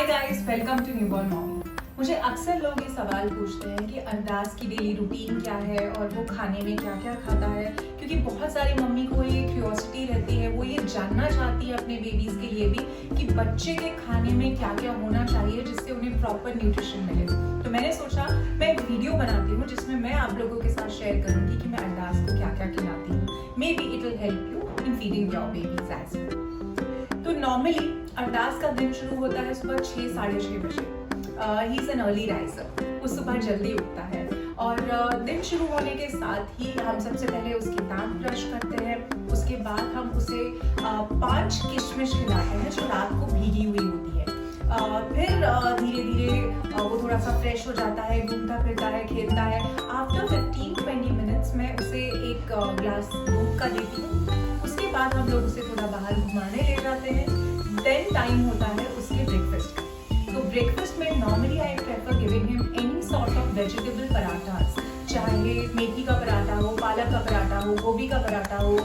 Hi guys, welcome to newborn mommy. मुझे अक्सर लोग ये सवाल पूछते हैं कि अरदास की डेली रूटीन क्या है और वो खाने में क्या क्या खाता है, क्योंकि बहुत सारी मम्मी को ये क्यूरियोसिटी रहती है, वो ये जानना चाहती है अपने बेबीज के लिए भी कि बच्चे के खाने में क्या क्या होना चाहिए जिससे उन्हें प्रॉपर न्यूट्रिशन मिले। तो मैंने सोचा मैं एक वीडियो बनाती हूँ जिसमें मैं आप लोगों के साथ शेयर करूँगी कि मैं अरदास को क्या क्या खिलाती हूँ। May be it will help you in feeding your babies as well. तो नॉर्मली अरदास का दिन शुरू होता है सुबह 6-6:30 बजे। He is an early riser, वो सुबह जल्दी उठता है और दिन शुरू होने के साथ ही हम सबसे पहले उसके दांत ब्रश करते हैं। उसके बाद हम उसे 5 किशमिश खिलाते हैं जो रात को भीगी हुई होती है। फिर धीरे धीरे वो थोड़ा सा फ्रेश हो जाता है, घूमता फिरता है, खेलता है। आफ्टर 15-20 मिनट्स में उसे एक ग्लास दूध का देती हूँ। उसके बाद हम लोग उसे थोड़ा बाहर घुमाने ले जाते हैं। देन टाइम होता है उसके ब्रेकफास्ट का। तो ब्रेकफास्ट में normally I prefer giving him any sort of vegetable parathas, चाहे मेथी का पराठा हो, पालक का पराठा हो, गोभी का पराठा हो,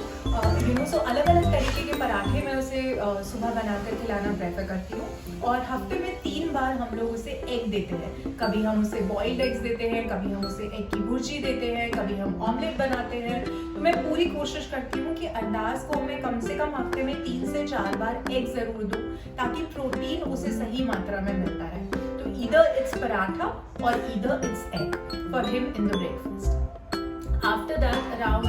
सो अलग अलग तरीके के पराठे मैं उसे सुबह बनाकर खिलाना प्रेफर करती हूँ। और हफ्ते में 3 बार हम लोग उसे एग देते हैं। कभी हम उसे बॉइल्ड एग्स देते हैं, कभी हम उसे एग की भुर्जी देते हैं, कभी हम ऑमलेट बनाते हैं। तो मैं पूरी कोशिश करती हूँ कि अरदास को मैं कम से कम हफ्ते में 3 से 4 बार एग जरूर दूँ, ताकि प्रोटीन उसे सही मात्रा में मिलता रहे। तो ईदर इट्स पराठा और either it's egg for him in the breakfast. After that around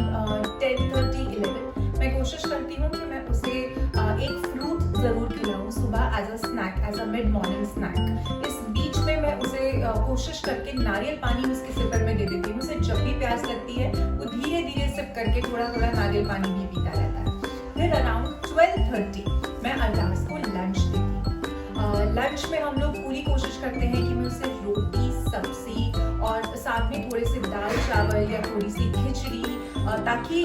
10:30-11 मैं कोशिश करती हूँ कि मैं उसे एक फ्रूट जरूर खिलाऊं सुबह as a snack, as a mid morning snack. इस बीच में मैं उसे कोशिश करके नारियल पानी उसके सिपर में दे देती हूँ। उसे जब भी प्यास लगती है वो धीरे धीरे सिप करके थोड़ा थोड़ा नारियल पानी भी पीता रहता है। फिर अराउंड 12:30 मैं अरदास को लंच देती हूँ। लंच में हम लोग पूरी कोशिश करते हैं कि मैं उसे रोटी, सब्जी और साथ में थोड़े से दाल चावल या थोड़ी सी खिचड़ी, ताकि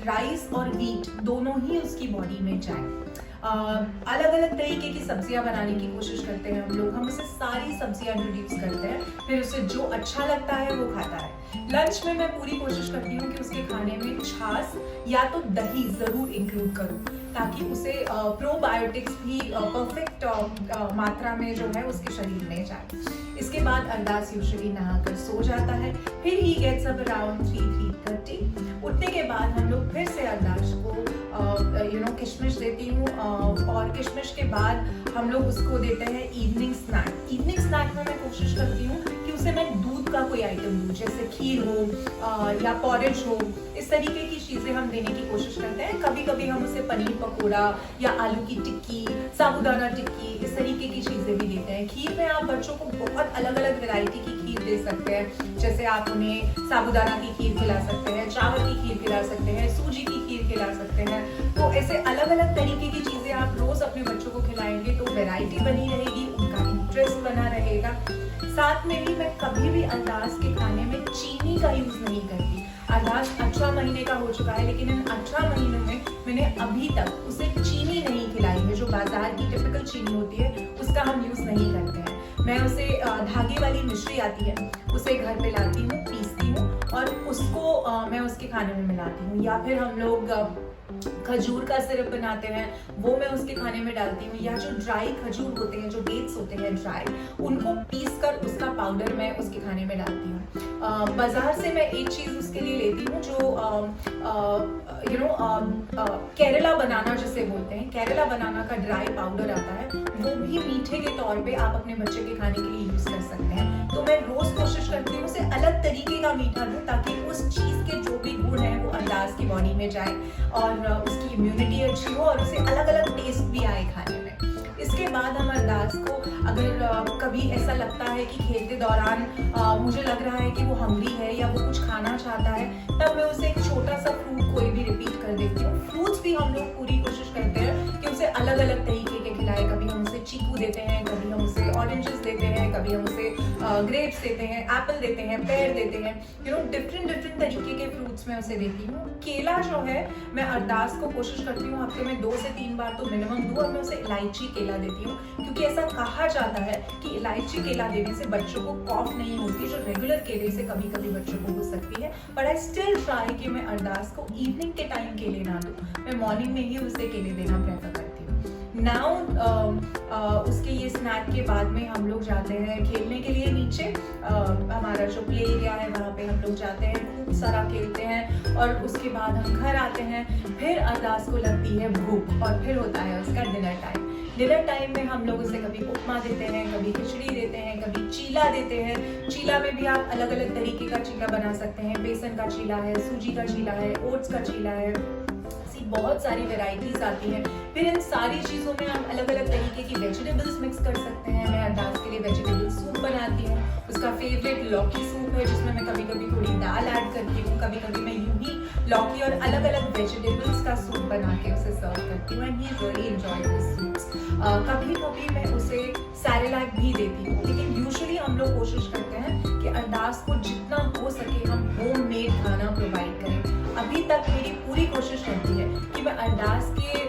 राइस और वीट दोनों ही उसकी बॉडी में जाए। अलग अलग तरीके की सब्जियां बनाने की कोशिश करते हैं हम उसे सारी सब्जियां इंट्रोड्यूस करते हैं, फिर उसे जो अच्छा लगता है वो खाता है। लंच में मैं पूरी कोशिश करती हूँ कि उसके खाने में छाछ या तो दही जरूर इंक्लूड करूँ, ताकि उसे प्रोबायोटिक्स भी परफेक्ट मात्रा में जो है उसके शरीर में जाए। इसके बाद अरदास यूजुअली नहाकर सो जाता है। फिर ही गेट्स अप अराउंड 3-3:30। उठने के बाद हम लोग फिर से अरदास को किशमिश देती हूँ और किशमिश के बाद हम लोग उसको देते हैं इवनिंग स्नैक। इवनिंग स्नैक में मैं कोशिश करती हूँ कि उसे मैं दूध का कोई आइटम दूँ, जैसे खीर हो या पॉरेज हो। इस तरीके की चीजें हम देने की कोशिश करते हैं। कभी कभी हम उसे पनीर पकोड़ा या आलू की टिक्की, साबूदाना टिक्की, इस तरीके की चीजें भी देते हैं। खीर में आप बच्चों को बहुत अलग अलग वैरायटी की खीर दे सकते हैं, जैसे आप उन्हें साबूदाना की खीर खिला सकते हैं, चावल की खीर खिला सकते हैं, सूजी की खीर खिला सकते हैं। तो ऐसे अलग अलग तरीके की चीजें आप रोज अपने बच्चों को खिलाएंगे तो वैरायटी बनी रहेगी, उनका इंटरेस्ट बना रहेगा। साथ में ही मैं कभी भी अरदास के खाने में चीनी का यूज नहीं करती। अरदास 18 महीने का हो चुका है, लेकिन इन 18 महीनों में मैंने अभी तक उसे चीनी नहीं खिलाई है। जो बाजार की टिपिकल चीनी होती है उसका हम यूज नहीं करते हैं। मैं उसे धागे वाली मिश्री आती है, उसे घर पे लाती हूँ, पीसती हूँ और उसको मैं उसके खाने में मिलाती हूँ। या फिर हम लोग खजूर का सिरप बनाते हैं, वो मैं उसके खाने में डालती हूँ। या जो ड्राई खजूर होते हैं, जो डेट्स होते हैं ड्राई, उनको पीस कर उसका पाउडर मैं उसके खाने में डालती हूँ। बाजार से मैं एक चीज उसके लिए लेती हूँ जो केरला बनाना जिसे बोलते हैं, केरला बनाना का ड्राई पाउडर आता है, वो भी मीठे के तौर पे आप अपने बच्चे के खाने के लिए यूज कर सकते हैं। तो मैं रोज कोशिश करती हूँ उसे अलग तरीके का मीठा दूँ, ताकि उस चीज के जो भी गुण है वो अरदास की बॉडी में जाए और उसकी इम्यूनिटी अच्छी हो और उसे अलग अलग टेस्ट भी आए खाने में। इसके बाद हम अरदास को, अगर कभी ऐसा लगता है कि खेलते दौरान मुझे लग रहा है कि वो हंग्री है या वो कुछ खाना चाहता है, तब मैं उसे एक छोटा सा फ्रूट कोई भी रिपीट कर देती हूँ। फ्रूट्स भी हम लोग पूरी कोशिश करते हैं कि उसे अलग अलग तरीके के खिलाए। कभी हम उसे चीकू देते हैं, कभी हम उसे ऑरेंजेस देते हैं, कभी हम उसे ग्रेप्स देते हैं, एप्पल देते हैं, पेड़ देते हैं। डिफरेंट तरीके के फ्रूट्स में उसे देती हूँ। केला जो है मैं अरदास को कोशिश करती हूँ हफ्ते में 2 से 3 बार तो मिनिमम दूँ, और मैं उसे इलायची केला देती हूँ, क्योंकि ऐसा कहा जाता है कि इलायची केला देने से बच्चों को कॉफ नहीं होती, जो रेगुलर केले से कभी कभी बच्चों को हो सकती है। बट आई स्टिल ट्राई कि मैं अरदास को इवनिंग के टाइम केले ना दूँ, मैं मॉर्निंग में ही उसे केले देना प्रेफर करती हूँ। नाउ उसके ये स्नैक के बाद में हम लोग जाते हैं खेलने के लिए नीचे। हमारा जो प्ले एरिया है वहाँ पे हम लोग जाते हैं, खूब सारा खेलते हैं और उसके बाद हम घर आते हैं। फिर अरदास को लगती है भूख और फिर होता है उसका डिनर टाइम। डिनर टाइम में हम लोग उसे कभी उपमा देते हैं, कभी खिचड़ी देते हैं, कभी चीला देते हैं। चीला में भी आप अलग अलग तरीके का चीला बना सकते हैं। बेसन का चीला है, सूजी का चीला है, ओट्स का चीला है, ऐसी बहुत सारी वेराइटीज आती हैं। फिर इन सारी चीज़ों में हम अलग अलग तरीके की वेजिटेबल्स मिक्स कर सकते हैं। मैं अरदास के लिए वेजिटेबल सूप बनाती हूँ। उसका फेवरेट लौकी सूप है जिसमें मैं कभी कभी थोड़ी दाल ऐड करती हूँ, कभी कभी मैं यूं ही लौकी और अलग अलग वेजिटेबल्स का सूप बना के उसे सर्व करती हूँ and he really enjoy this soups. कभी कभी मैं उसे सैरेलैक भी देती हूँ, लेकिन यूजुअली हम लोग कोशिश करते हैं कि अरदास को जितना हो सके हम होममेड खाना प्रोवाइड करें। अभी तक मेरी पूरी कोशिश रहती है कि मैं अरदास के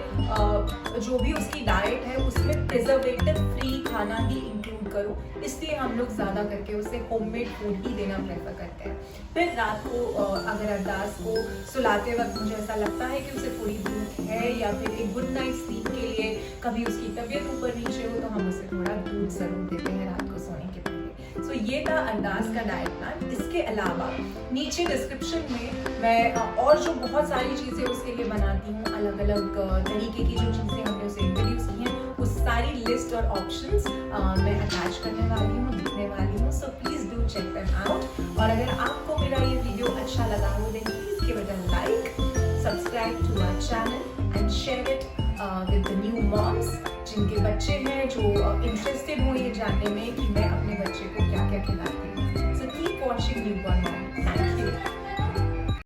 जो भी उसकी डाइट है उसमें प्रिजर्वेटिव फ्री खाना ही इंक्लूड करूँ, इसलिए हम लोग ज़्यादा करके उसे होममेड फूड ही देना प्रेफर करते हैं। फिर रात को अगर अरदास को सुलाते वक्त मुझे ऐसा लगता है कि उसे थोड़ी भूख है या फिर एक गुड नाइट स्लीप के लिए कभी उसकी तबीयत ऊपर नीचे हो तो हम उसे थोड़ा दूध ज़रूर देते हैं रात को सोने के पहले। सो ये था अरदास का डाइट प्लान। इसके अलावा नीचे डिस्क्रिप्शन में मैं और जो बहुत सारी चीज़ें उसके लिए बनाती हूँ, अलग अलग तरीके की जो चीज़ें हमने उसे इंट्रोड्यूस की हैं, वो सारी लिस्ट और ऑप्शंस मैं अटैच करने वाली हूँ, लिखने वाली हूँ। So please do check that out. और अगर आपको मेरा ये वीडियो अच्छा लगा हो then please give it a like, subscribe to our channel and share it with the new moms जिनके बच्चे हैं, जो इंटरेस्टेड हो ये जानने में कि मैं अपने बच्चे को क्या क्या खिलाती हूँ। So keep watching newborn mom.